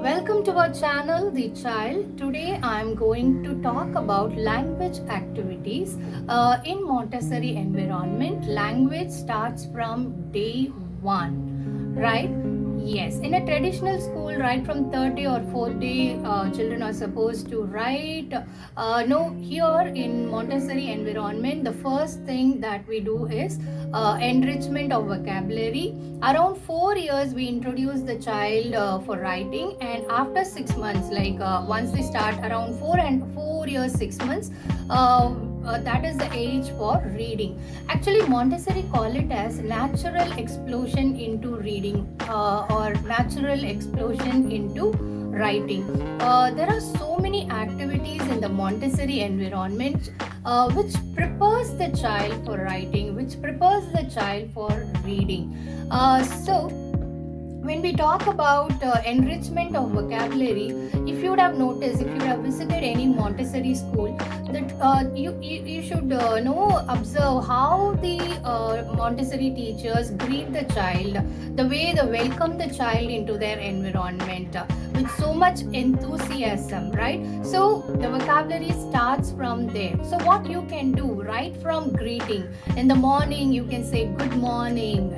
Welcome to our channel, The Child. Today I am going to talk about language activities in Montessori environment. Language starts from day one, right? Yes, in a traditional school, right from third day or fourth day, children are supposed to write. No, here in Montessori environment, the first thing that we do is enrichment of vocabulary. Around 4 years, we introduce the child for writing, and after 6 months, once they start around 4 years, 6 months. That is the age for reading. Actually, Montessori call it as natural explosion into reading or natural explosion into writing. There are so many activities in the Montessori environment which prepares the child for writing, which prepares the child for reading. So when we talk about enrichment of vocabulary, if you would have noticed, if you would have visited any Montessori school, that you should know, observe how the Montessori teachers greet the child, the way they welcome the child into their environment with so much enthusiasm, right? So the vocabulary starts from there. So what you can do right from greeting, in the morning you can say good morning,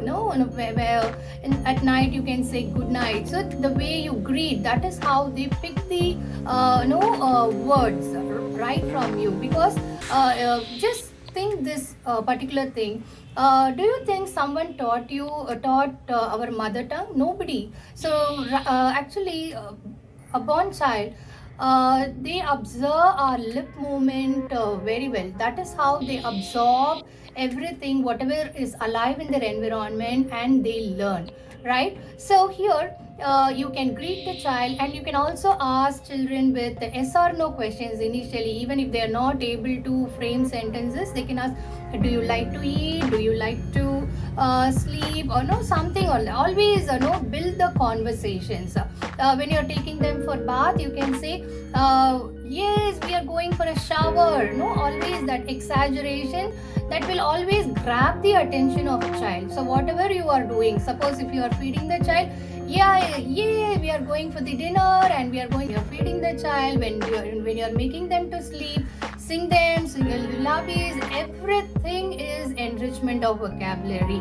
at night you can say good night. So the way you greet, that is how they pick the words right from you. Because just think this particular thing. Do you think someone taught our mother tongue? Nobody. So actually, a born child, they observe our lip movement very well. That is how they absorb everything, whatever is alive in their environment, and they learn, right? So here you can greet the child, and you can also ask children with yes or no questions initially. Even if they are not able to frame sentences, they can ask, do you like to eat, do you like to sleep, or no, something. Always build the conversations. When you're taking them for bath, you can say, yes, we are going for a shower. No, always that exaggeration, that will always grab the attention of a child. So whatever you are doing, suppose if you are feeding the child, yeah, we are going for the dinner, and you're feeding the child. When you're making them to sleep, sing your lullabies. Everything is enrichment of vocabulary,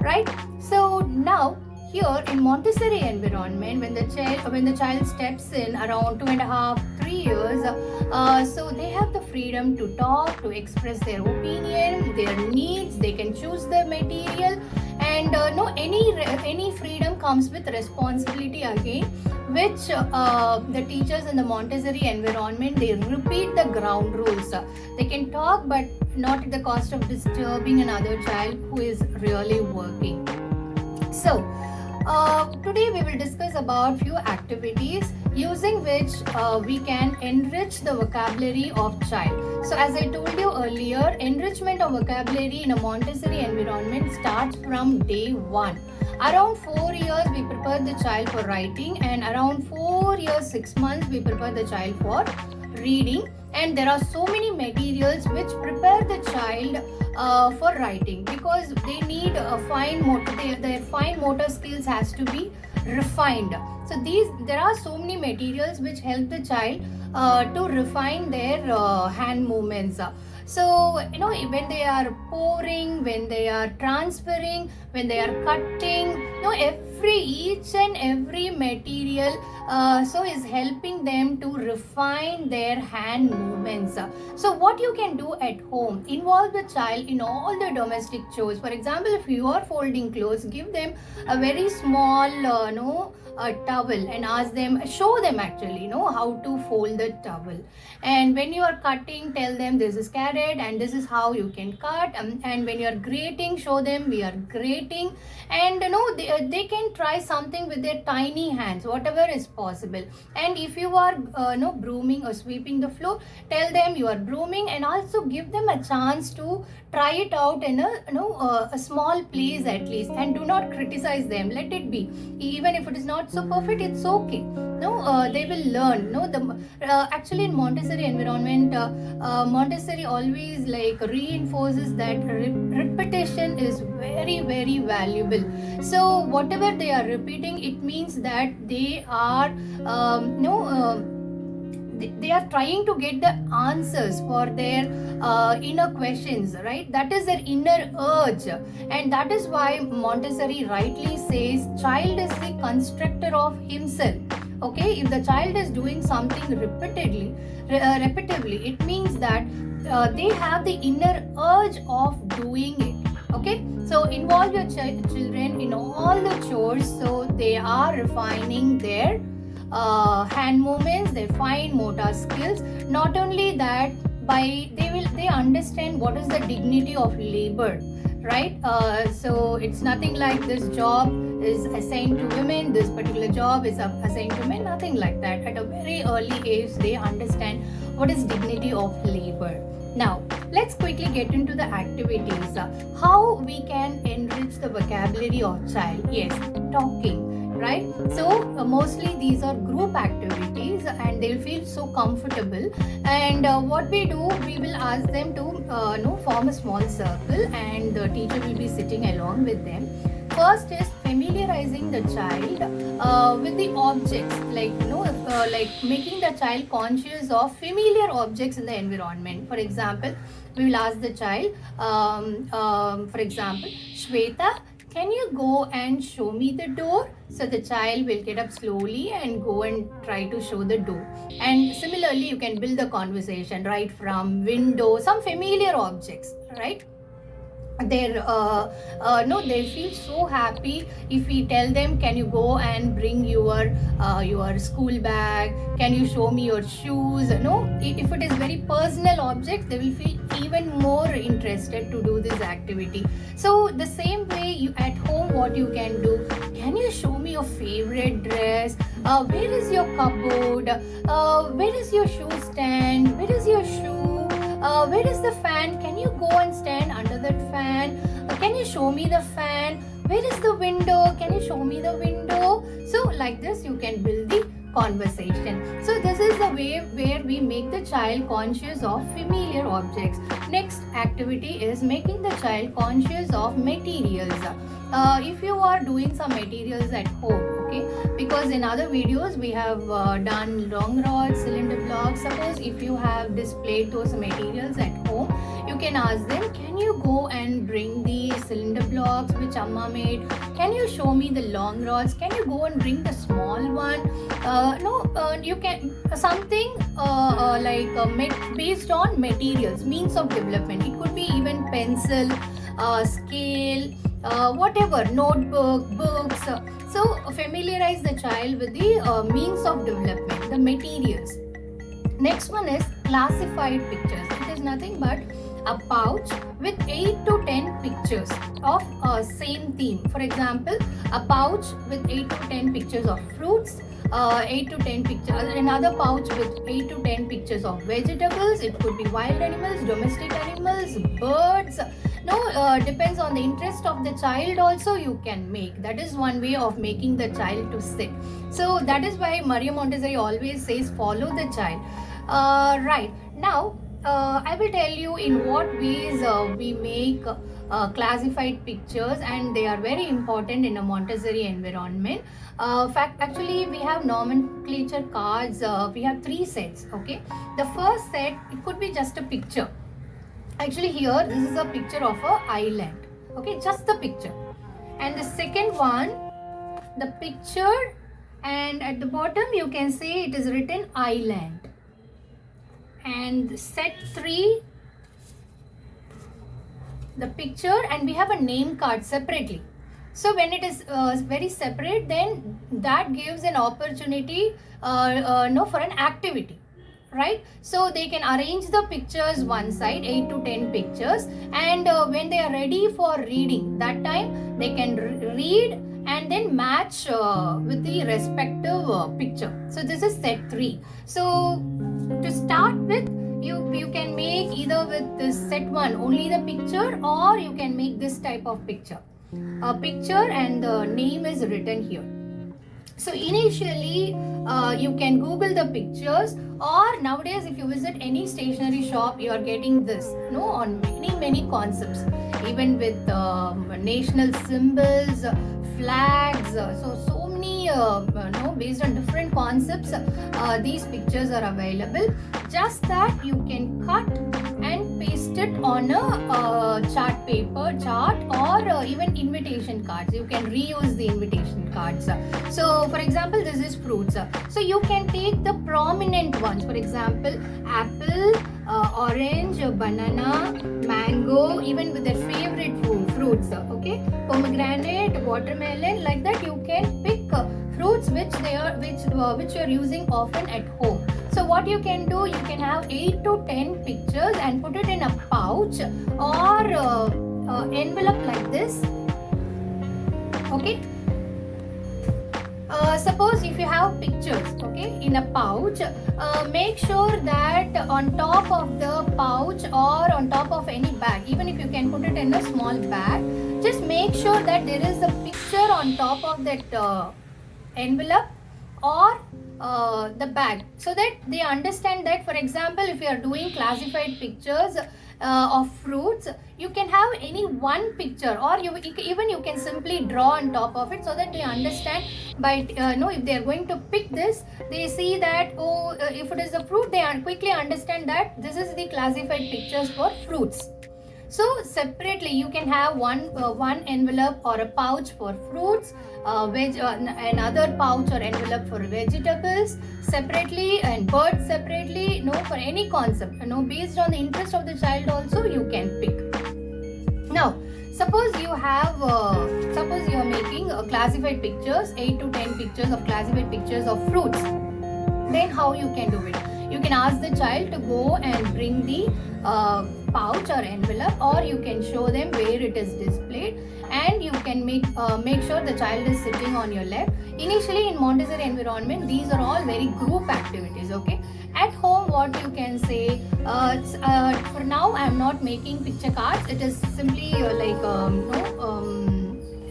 right? So now here in Montessori environment, when the child steps in around 2.5, 3 years, so they have the freedom to talk, to express their opinion, their needs. They can choose the material, and no, any freedom comes with responsibility again, which the teachers in the Montessori environment, they repeat the ground rules. They can talk, but not at the cost of disturbing another child who is really working. So today we will discuss about few activities using which we can enrich the vocabulary of child. So as I told you earlier, enrichment of vocabulary in a Montessori environment starts from day one. Around 4 years we prepare the child for writing, and around 4 years 6 months we prepare the child for reading. And there are so many materials which prepare the child for writing, because they need a fine motor. Their fine motor skills has to be refined. So there are so many materials which help the child to refine their hand movements. So when they are pouring, when they are transferring, when they are cutting, each and every material so is helping them to refine their hand movements. So what you can do at home, involve the child in all the domestic chores. For example, if you are folding clothes, give them a very small a towel, and show them actually how to fold the towel. And when you are cutting, tell them this is carrot and this is how you can cut. And when you are grating, show them we are grating. And they can try something with their tiny hands, whatever is possible. And if you are brooming or sweeping the floor, tell them you are brooming, and also give them a chance to try it out in a small place at least. And do not criticize them, let it be. Even if it is not so perfect, it's okay. they will learn. Actually in Montessori environment, Montessori always like reinforces that repetition is very very valuable. So whatever they are repeating, it means that they are no they are trying to get the answers for their inner questions, right? That is their inner urge, and that is why Montessori rightly says child is the constructor of himself. Okay, if the child is doing something repetitively, it means that they have the inner urge of doing it. Okay, so involve your children in all the chores, so they are refining their hand movements, their fine motor skills. Not only that, by they understand what is the dignity of labor, right? So it's nothing like this job is assigned to women, this particular job is assigned to men, nothing like that. At a very early age, they understand what is dignity of labor. Now, let's quickly get into the activities. How we can enrich the vocabulary of child? Yes, talking, right? So mostly these are group activities and they'll feel so comfortable. And what we do, we will ask them to form a small circle, and the teacher will be sitting along with them. First is familiarizing the child with the objects, like making the child conscious of familiar objects in the environment. For example, we will ask the child, for example, Shweta, can you go and show me the door? So the child will get up slowly and go and try to show the door. And similarly, you can build the conversation right from window, some familiar objects, right? They feel so happy if we tell them, can you go and bring your school bag, can you show me your shoes. If it is very personal object, they will feel even more interested to do this activity. So the same way, you at home, what you can do, can you show me your favorite dress, where is your cupboard, where is your shoe stand, where is your shoe, where is the fan? Can you go and stand under that fan? Can you show me the fan? Where is the window? Can you show me the window? So like this, you can build the conversation. So this is the way where we make the child conscious of familiar objects. Next activity is making the child conscious of materials. If you are doing some materials at home, okay, because in other videos we have done long rods, cylinder blocks. Suppose if you have displayed those materials at home, you can ask them, can you go and bring the cylinder blocks which Amma made? Can you show me the long rods? Can you go and bring the small one? You can something based on materials, means of development. It could be even pencil, scale, whatever, notebook, books. So familiarize the child with the means of development, the materials. Next one is classified pictures. It is nothing but a pouch with 8 to 10 pictures of same theme. For example, a pouch with 8 to 10 pictures of fruits, 8 to 10 pictures, another pouch with 8 to 10 pictures of vegetables. It could be wild animals, domestic animals, birds. Depends on the interest of the child also you can make. That is one way of making the child to sit. So that is why Maria Montessori always says follow the child. Right now, I will tell you in what ways we make classified pictures, and they are very important in a Montessori environment. Actually, we have nomenclature cards. We have 3 sets. Okay, the first set, it could be just a picture. Actually, here this is a picture of a island. Okay, just the picture. And the second one, the picture, and at the bottom you can see it is written island. And set 3, the picture, and we have a name card separately. So when it is very separate, then that gives an opportunity for an activity, right? So they can arrange the pictures one side, 8 to 10 pictures, and when they are ready for reading, that time they can read and then match with the respective picture. So this is set 3. So to start with, you can make either with this set 1 only the picture, or you can make this type of picture, a picture and the name is written here. So initially You can Google the pictures, or nowadays if you visit any stationery shop, you are getting this, on many concepts, even with national symbols, flags. So many, based on different concepts, these pictures are available. Just that you can cut and paste it on a chart, or even invitation cards. You can reuse the invitation cards. So for example, this is fruits. So you can take the prominent ones, for example, apple, orange, banana, mango, even with their favorite fruits, okay, pomegranate, watermelon. Like that you can pick fruits which you are using often at home. So what you can do, you can have 8 to 10 pictures and put it in a pouch or envelope like this, okay. Suppose if you have pictures, okay, in a pouch, make sure that on top of the pouch or on top of any bag, even if you can put it in a small bag, just make sure that there is a picture on top of that envelope or the bag, so that they understand that, for example, if you are doing classified pictures of fruits, you can have any one picture, or you can simply draw on top of it, so that they understand. By if they are going to pick this, they see that, if it is a fruit, they quickly understand that this is the classified pictures for fruits. So separately you can have one envelope or a pouch for fruits, another pouch or envelope for vegetables separately, and birds separately, for any concept, based on the interest of the child also you can pick. Now suppose you are making classified pictures, 8 to 10 pictures of classified pictures of fruits. Then how you can do it? You can ask the child to go and bring the pouch or envelope, or you can show them where it is displayed, and you can make sure the child is sitting on your lap. Initially in Montessori environment, these are all very group activities, okay. At home, what you can say, for now I am not making picture cards. It is simply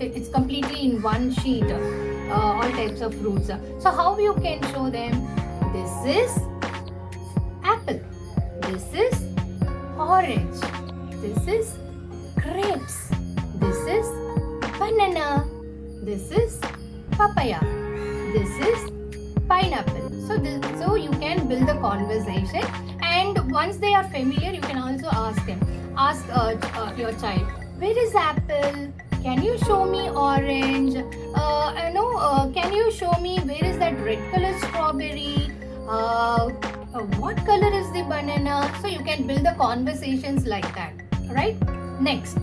it's completely in one sheet, all types of fruits. So how you can show them? This is apple, this is orange, this is grapes, this is banana, this is papaya, this is pineapple. So you can build a conversation, and once they are familiar, you can also ask your child, where is apple? Can you show me orange? Can you show me where is that red color strawberry? What color is the banana? So you can build the conversations like that, right? Next,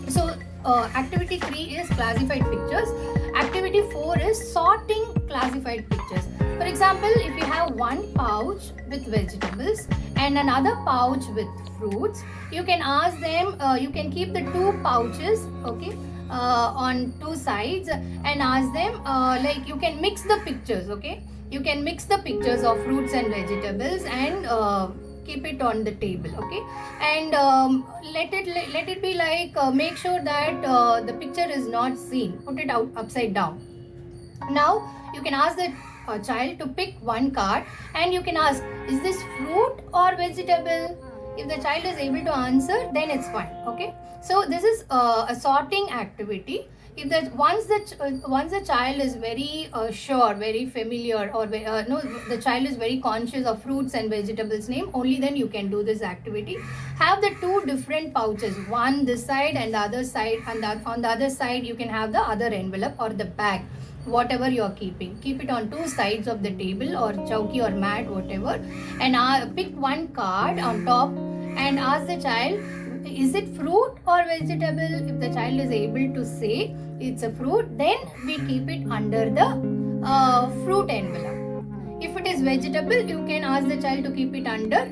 so activity 3 is classified pictures. Activity 4 is sorting classified pictures. For example, if you have one pouch with vegetables and another pouch with fruits, you can ask them, you can keep the two pouches, okay, on two sides, and ask them, you can mix the pictures, okay. You can mix the pictures of fruits and vegetables and keep it on the table, okay. And let it be make sure that the picture is not seen. Put it out upside down. Now you can ask the child to pick one card, and you can ask, is this fruit or vegetable? If the child is able to answer, then it's fine, okay. So this is a sorting activity. If once the child is very sure, very familiar, or the child is very conscious of fruits and vegetables name, only then you can do this activity. Have the two different pouches, one this side and the other side, and on the other side you can have the other envelope or the bag, whatever you are keeping. Keep it on two sides of the table or chowki or mat, whatever, and pick one card on top and ask the child, is it fruit or vegetable? If the child is able to say it's a fruit, then we keep it under the fruit envelope. If it is vegetable, you can ask the child to keep it under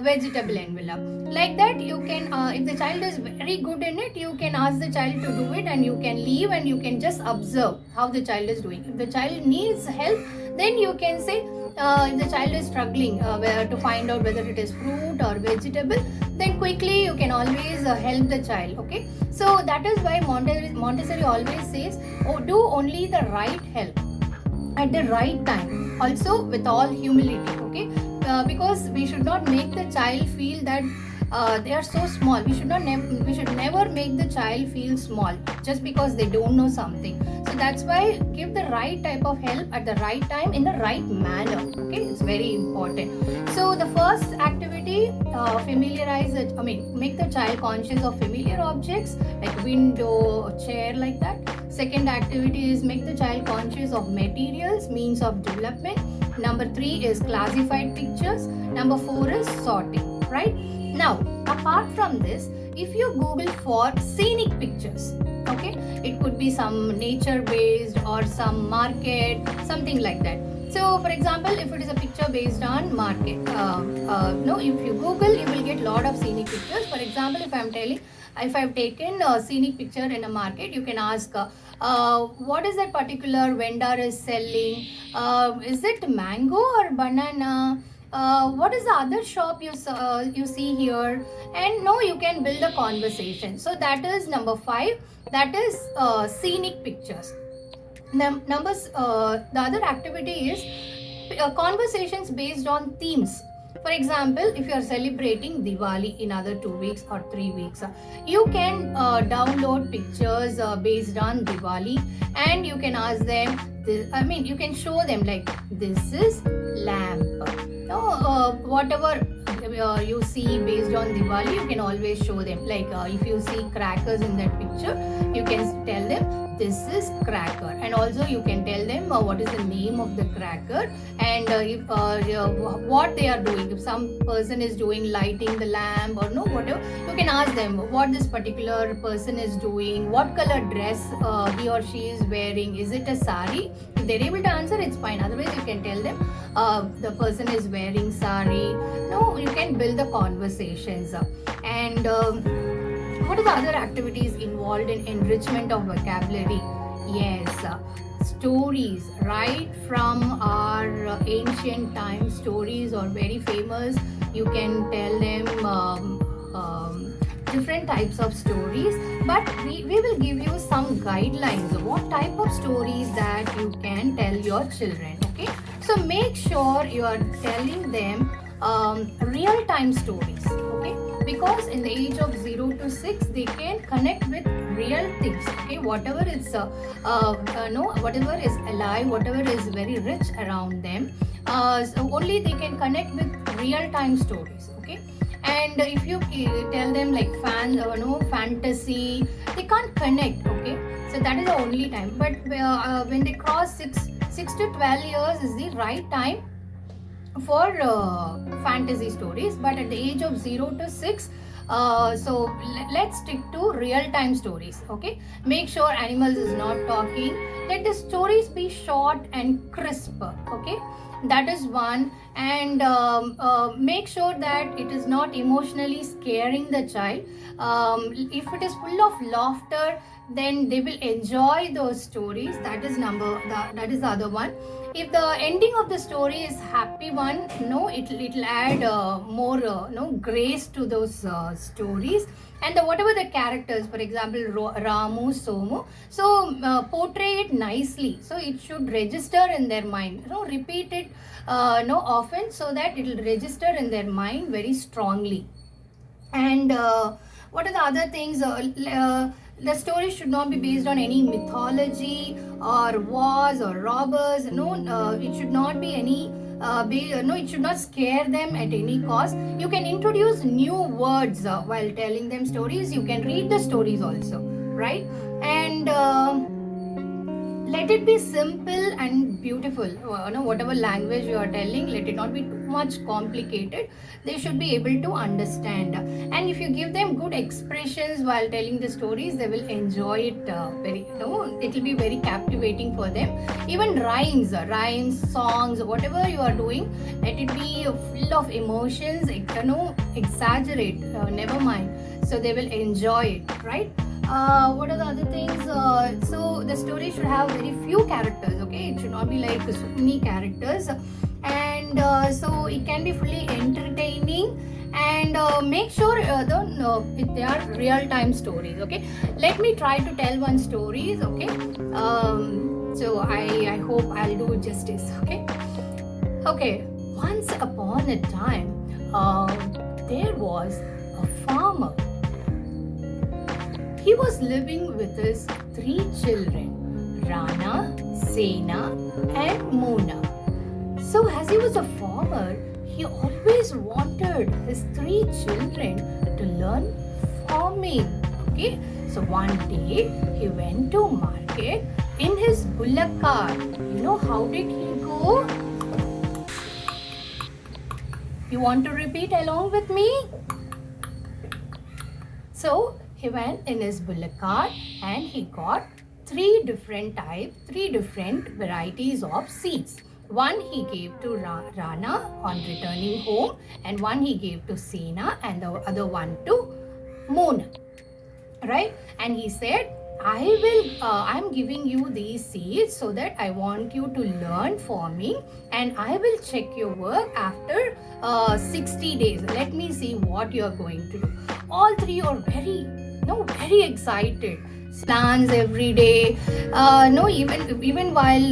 vegetable envelope. Like that you can, if the child is very good in it, you can ask the child to do it, and you can leave and you can just observe how the child is doing. If the child needs help, then you can say, if the child is struggling to find out whether it is fruit or vegetable, then quickly you can always help the child, okay. So that is why Montessori always says, do only the right help. at the right time, also with all humility, okay? Because we should not make the child feel that they are so small. We should never make the child feel small just because they don't know something. So that's why give the right type of help at the right time in the right manner, okay? It's very important. So the first activity, make the child conscious of familiar objects like window, chair, like that. Second activity is make the child conscious of materials, means of development. Number 3 is classified pictures. Number 4 is sorting, right? Now, apart from this, if you Google for scenic pictures, okay, it could be some nature based or some market, something like that. So, for example, if it is a picture based on market, if you Google, you will get lot of scenic pictures. For example, if I've taken a scenic picture in a market, you can ask, what is that particular vendor is selling? Is it mango or banana? What is the other shop you see here? And no, you can build a conversation. So that is number 5. That is scenic pictures. The other activity is conversations based on themes. For example, if you are celebrating Diwali in other 2 weeks or 3 weeks, you can download pictures based on Diwali, and you can ask them, you can show them like, this is lamp. Whatever you see based on Diwali, you can always show them. Like if you see crackers in that picture, you can tell them, this is cracker. And also you can tell them what is the name of the cracker, and what they are doing. If some person is doing lighting the lamp or no, whatever, you can ask them what this particular person is doing, what color dress he or she is wearing. Is it a sari? If they're able to answer, it's fine. Otherwise, you can tell them the person is wearing sari. No, you can build the conversations. And what are the other activities involved in enrichment of vocabulary? Yes, stories. Right from our ancient times, stories are very famous. You can tell them different types of stories, but we will give you some guidelines of what type of stories that you can tell your children, okay? So make sure you are telling them real-time stories, okay? Because in the age of 0 to 6, they can connect with real things, okay? Whatever is whatever is alive, whatever is very rich around them, so only they can connect with real-time stories, okay? And if you tell them like fantasy, they can't connect, okay? So that is the only time. But when they cross 6 to 12 years is the right time for fantasy stories. But at the age of 0 to 6, so let's stick to real-time stories, okay? Make sure animals is not talking. Let the stories be short and crisp, okay? That is one. And make sure that it is not emotionally scaring the child. If it is full of laughter, then they will enjoy those stories. That is the other one. If the ending of the story is happy one, it'll add more grace to those stories. And whatever the characters, for example, Ramu, Somu, so portray it nicely. So it should register in their mind. Repeat it often, so that it will register in their mind very strongly. And what are the other things? The story should not be based on any mythology or wars or robbers. It should not be any. It should not scare them at any cost. You can introduce new words while telling them stories. You can read the stories also, right? And let it be simple and beautiful. Whatever language you are telling, let it not be too much complicated. They should be able to understand. And if you give them good expressions while telling the stories, they will enjoy it it will be very captivating for them. Even rhymes, songs, whatever you are doing, let it be full of emotions. Exaggerate, never mind. So they will enjoy it, right? What are the other things? So the story should have very few characters, okay? It should not be like so many characters. And so it can be fully entertaining. And make sure they are real-time stories, okay? Let me try to tell one stories, okay? So I hope I'll do justice. Okay. Once upon a time, there was a farmer. He was living with his three children, Rana, Sena, and Mona. So, as he was a farmer, he always wanted his three children to learn farming. Okay, so one day he went to market in his bullock cart. You know how did he go? You want to repeat along with me? So he went in his bullock cart and he got three different varieties of seeds. One he gave to Rana on returning home, and one he gave to Sena, and the other one to Mona. Right? And he said, I'm giving you these seeds so that I want you to learn farming, and I will check your work after 60 days. Let me see what you are going to do. All three are very excited. Plants every day. Even while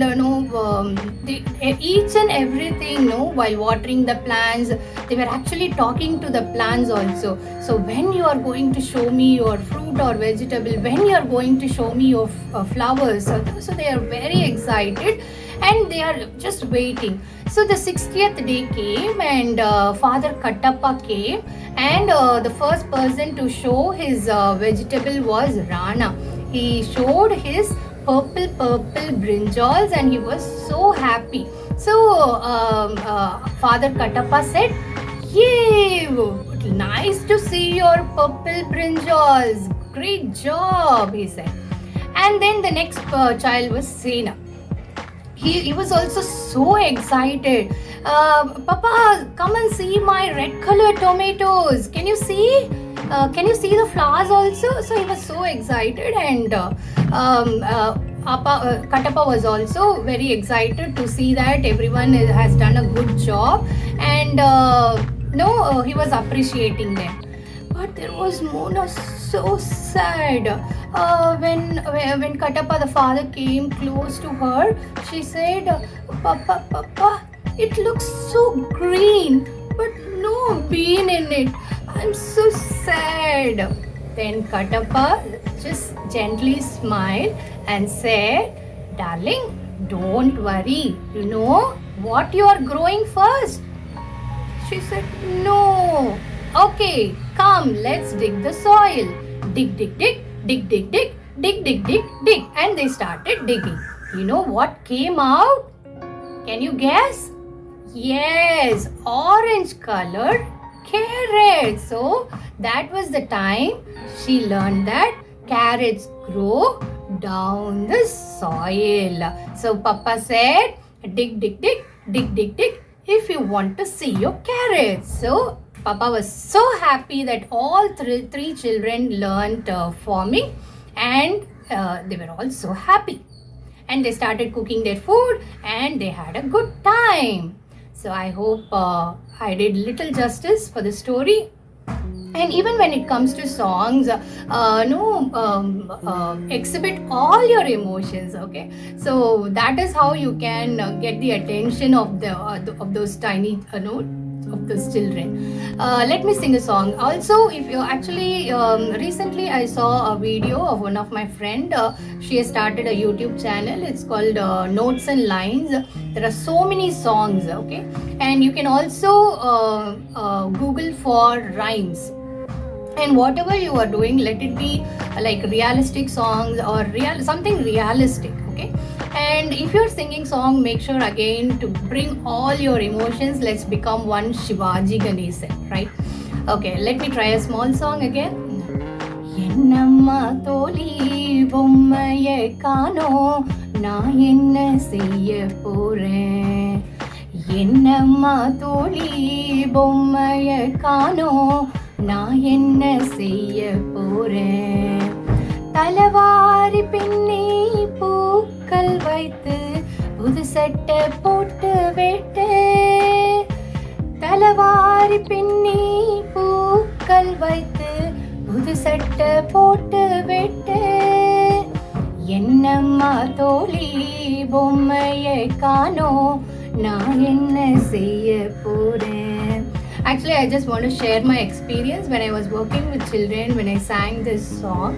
they, each and everything. While watering the plants, they were actually talking to the plants also. So when you are going to show me your fruit or vegetable, when you are going to show me your flowers, so they are very excited and they are just waiting. So the 60th day came and Father Kattappa came, and the first person to show his vegetable was Rana. He showed his purple brinjals and he was so happy. So Father Kattappa said, "Yay! Nice to see your purple brinjals. Great job," he said. And then the next child was Sena. He was also so excited. Papa, come and see my red colored tomatoes. Can you see? Can you see the flowers also? So he was so excited, and Kattappa was also very excited to see that everyone has done a good job, and he was appreciating them. But there was Mona so sad. When Kattappa the father came close to her, she said, Papa, it looks so green, but no bean in it. I'm so sad." Then Kattappa just gently smiled and said, "Darling, don't worry. You know what you are growing first?" She said, "No." "Okay, come, let's dig the soil. Dig, dig, dig, dig, dig, dig, dig, dig, dig, dig." And they started digging. You know what came out? Can you guess? Yes, orange colored carrots. So that was the time she learned that carrots grow down the soil. So Papa said, dig, dig, dig, dig, dig, dig, if you want to see your carrots. So Papa was so happy that all three children learned farming, and they were all so happy. And they started cooking their food and they had a good time. So I hope I did little justice for the story. And even when it comes to songs, exhibit all your emotions. Okay, so that is how you can get the attention of those tiny of those children. Let me sing a song. Also, if you actually recently I saw a video of one of my friend. She has started a YouTube channel. It's called Notes and Lines. There are so many songs. Okay, and you can also Google for rhymes. And whatever you are doing, let it be like realistic songs or something realistic. Okay, and if you're singing song, make sure again to bring all your emotions. Let's become one Shivaji Ganesan, right? Okay, let me try a small song again. என்னம்மா தோழி பொம்மைய காணோம், நான் என்ன செய்ய போறேன். என்னம்மா தோழி பொம்மைய காணோம், நான் என்ன செய்ய போறேன். தலவாரி பின்னி பூக்கள் வைத்து புது சட்டை போட்டு விட்டு, தலவாரி பின்னி பூக்கள் வைத்து புது சட்டை போட்டு விட்டு, என்னம்மா தோழி பொம்மையை காணோ நான் என்ன செய்ய போறேன். Actually, I just want to share my experience when I was working with children when I sang this song.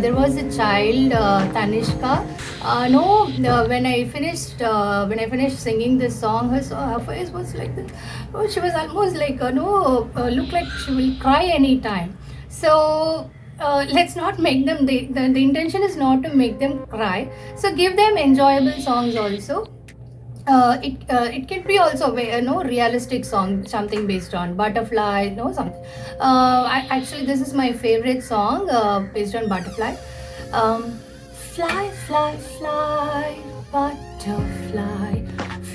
There was a child, Tanishka. No, when I finished singing this song, her face was like this. Oh, she was almost like looked like she will cry anytime. So let's not make them. The intention is not to make them cry. So give them enjoyable songs also. It can be also realistic song, something based on butterfly, something. Actually, this is my favorite song based on butterfly. um, Fly, fly, fly, butterfly,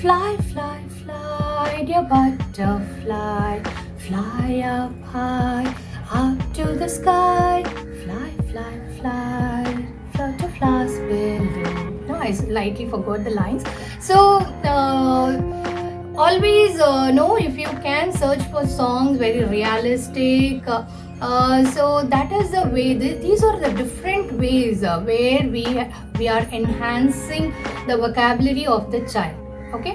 fly, fly, fly, dear butterfly, fly up high, up to the sky, fly, fly, fly, butterflies below. No, I slightly forgot the lines. So always know, if you can search for songs very realistic. So that is the way. These are the different ways where we are enhancing the vocabulary of the child. Okay,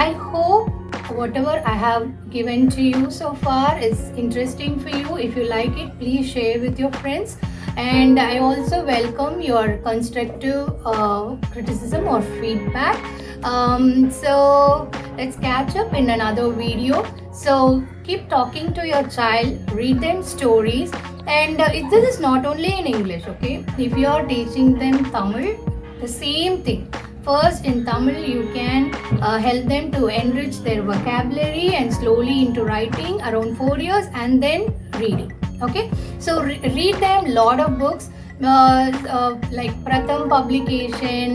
I hope whatever I have given to you so far is interesting for you. If you like it, please share with your friends. And I also welcome your constructive criticism or feedback. So let's catch up in another video. So keep talking to your child, read them stories, and this is not only in English. Okay, if you are teaching them Tamil, the same thing. First, in Tamil, you can help them to enrich their vocabulary and slowly into writing around 4 years, and then reading. Okay, so read them lot of books, like Pratham publication.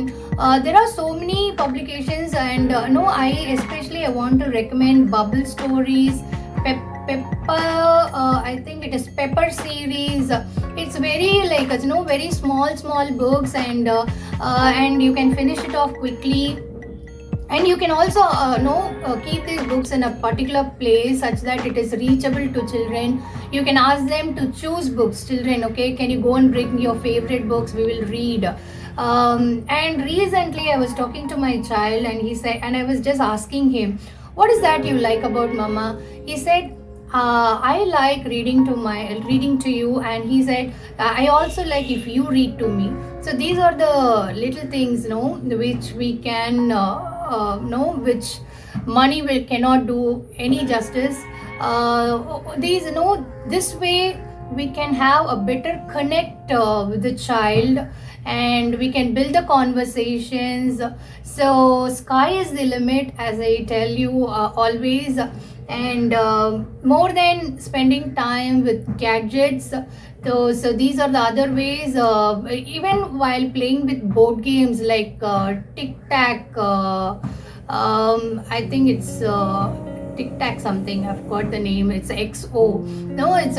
There are so many publications, and I especially I want to recommend Bubble Stories, Pepper. I think it is Pepper series. It's very very small books, and you can finish it off quickly. And you can also keep these books in a particular place such that it is reachable to children. You can ask them to choose books. Children, okay, can you go and bring your favorite books, we will read. And recently I was talking to my child, and he said, and I was just asking him, what is that you like about mama? He said, I like reading to you. And he said, I also like if you read to me. So these are the little things which we can which money cannot do any justice. This way we can have a better connect with the child, and we can build the conversations. So sky is the limit, as I tell you always. And more than spending time with gadgets, so these are the other ways. Even while playing with board games like tic tac, I think it's tic tac something, I've got the name, it's XO. It's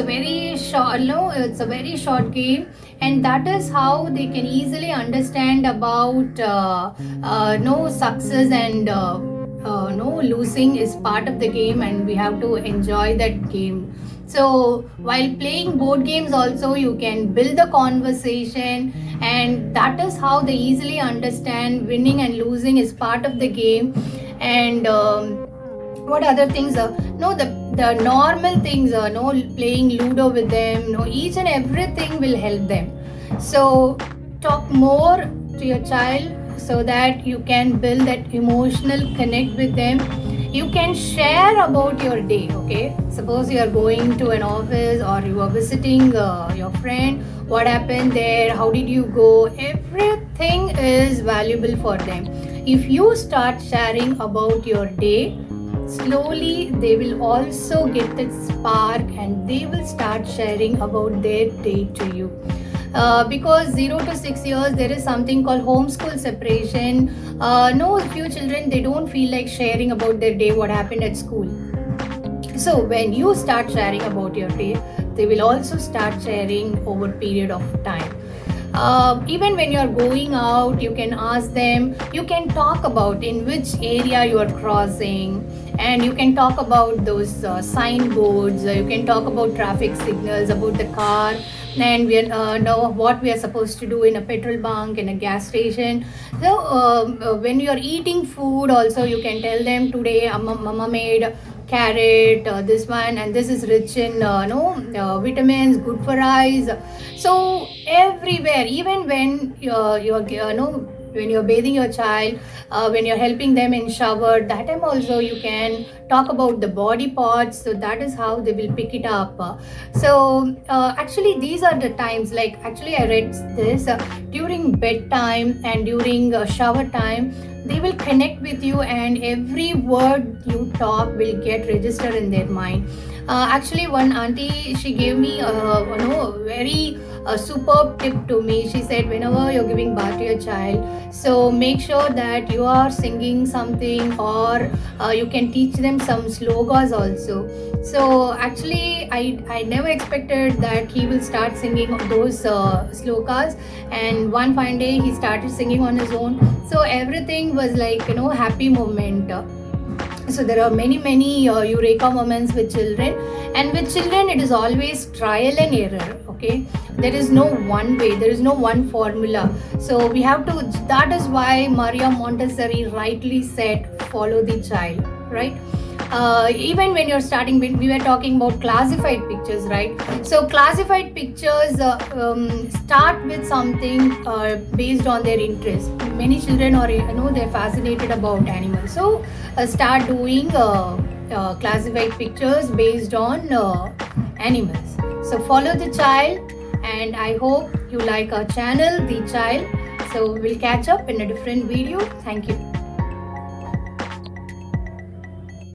a very short game, and that is how they can easily understand about success and losing is part of the game, and we have to enjoy that game. So while playing board games also, you can build the conversation, and that is how they easily understand winning and losing is part of the game. And what other things the normal things playing Ludo with them, each and everything will help them. So talk more to your child so that you can build that emotional connect with them. You can share about your day. Okay, suppose you are going to an office, or you are visiting your friend, what happened there, how did you go, everything is valuable for them. If you start sharing about your day, slowly they will also get that spark, and they will start sharing about their day to you. Because 0 to 6 years there is something called homeschool separation. Few children, they don't feel like sharing about their day, what happened at school. So when you start sharing about your day, they will also start sharing over period of time. Even when you're going out, you can ask them, you can talk about in which area you are crossing, and you can talk about those signboards, you can talk about traffic signals, about the car, and we know what we are supposed to do in a petrol bunk, in a gas station. So when you are eating food also, you can tell them, today mama made carrot, this one, and this is rich in no vitamins, good for eyes. So everywhere, even when you're when you're bathing your child, when you're helping them in shower, that time also you can talk about the body parts, so that is how they will pick it up. So actually these are the times, like actually I read this, during bedtime and during shower time, they will connect with you, and every word you talk will get registered in their mind. Actually one auntie, she gave me very superb tip to me. She said, whenever you're giving birth to your child, so make sure that you are singing something, or you can teach them some slogas also. So actually I never expected that he will start singing those slokas, and one fine day he started singing on his own. So everything was like happy moment. So there are many eureka moments with children, and with children it is always trial and error. Okay, there is no one way, there is no one formula. So we have to, that is why Maria Montessori rightly said, follow the child, right? Even when you're starting, when we were talking about classified pictures, right? So classified pictures start with something based on their interest. Many children are they're fascinated about animals, so start doing classified pictures based on animals. So follow the child, and I hope you like our channel, The Child. So we'll catch up in a different video. Thank you.